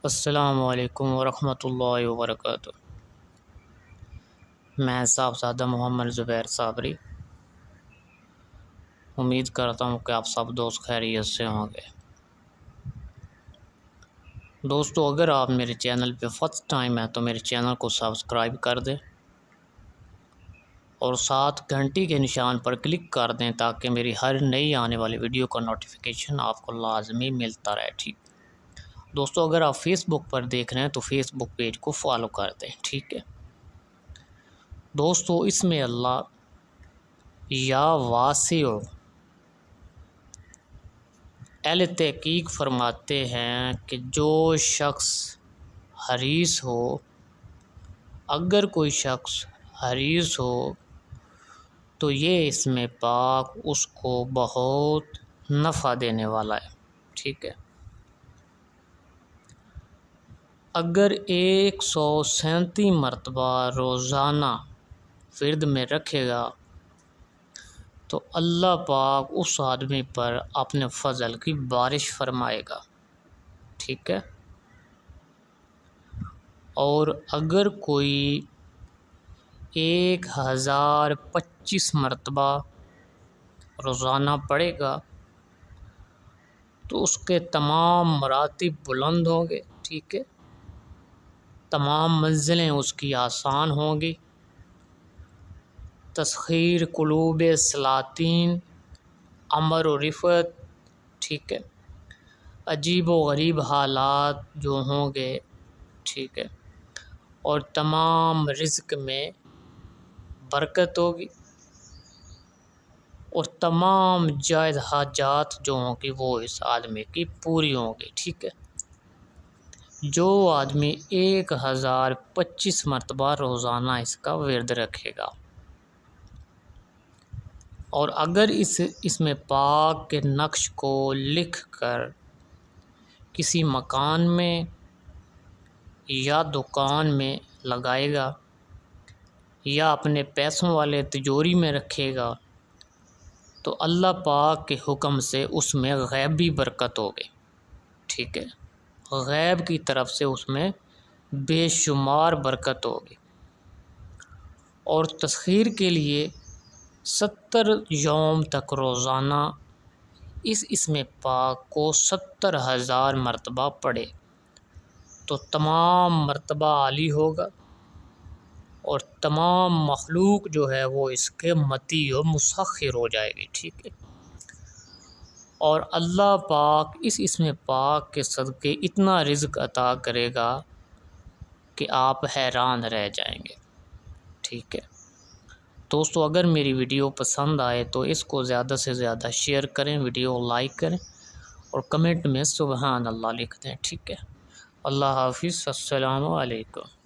السلام علیکم ورحمۃ اللہ وبرکاتہ۔ میں صاحبزادہ محمد زبیر صابری امید کرتا ہوں کہ آپ سب دوست خیریت سے ہوں گے۔ دوستو، اگر آپ میرے چینل پہ فرسٹ ٹائم ہیں تو میرے چینل کو سبسکرائب کر دیں اور ساتھ گھنٹی کے نشان پر کلک کر دیں تاکہ میری ہر نئی آنے والی ویڈیو کا نوٹیفیکیشن آپ کو لازمی ملتا رہے۔ ٹھیک دوستو، اگر آپ فیس بک پر دیکھ رہے ہیں تو فیس بک پیج کو فالو کر دیں۔ ٹھیک ہے دوستو، اس میں اللہ یا واسع اہل تحقیق فرماتے ہیں کہ جو شخص حریص ہو، اگر کوئی شخص حریص ہو تو یہ اسم پاک اس کو بہت نفع دینے والا ہے۔ ٹھیک ہے، اگر 137 مرتبہ روزانہ ورد میں رکھے گا تو اللہ پاک اس آدمی پر اپنے فضل کی بارش فرمائے گا۔ ٹھیک ہے، اور اگر کوئی 1025 مرتبہ روزانہ پڑھے گا تو اس کے تمام مراتب بلند ہوں گے۔ ٹھیک ہے، تمام منزلیں اس کی آسان ہوں گی۔ تسخیر قلوب سلاطین، امر و رفت، ٹھیک ہے، عجیب و غریب حالات جو ہوں گے، ٹھیک ہے، اور تمام رزق میں برکت ہوگی اور تمام جائز حاجات جو ہوں گی وہ اس آدمی کی پوری ہوں گی۔ ٹھیک ہے، جو آدمی 1025 مرتبہ روزانہ اس کا ورد رکھے گا، اور اگر اس میں پاک کے نقش کو لکھ کر کسی مکان میں یا دکان میں لگائے گا یا اپنے پیسوں والے تجوری میں رکھے گا تو اللہ پاک کے حکم سے اس میں غیبی برکت ہوگی۔ ٹھیک ہے، غیب کی طرف سے اس میں بے شمار برکت ہوگی، اور تسخیر کے لیے 70 یوم تک روزانہ اس اسم پاک کو 70,000 مرتبہ پڑھے تو تمام مرتبہ عالی ہوگا اور تمام مخلوق جو ہے وہ اس کے مطیع و مسخر ہو جائے گی۔ ٹھیک ہے، اور اللہ پاک اس اسم پاک کے صدقے اتنا رزق عطا کرے گا کہ آپ حیران رہ جائیں گے۔ ٹھیک ہے دوستو، اگر میری ویڈیو پسند آئے تو اس کو زیادہ سے زیادہ شیئر کریں، ویڈیو لائک کریں اور کمنٹ میں سبحان اللہ لکھ دیں۔ ٹھیک ہے، اللہ حافظ، السلام علیکم۔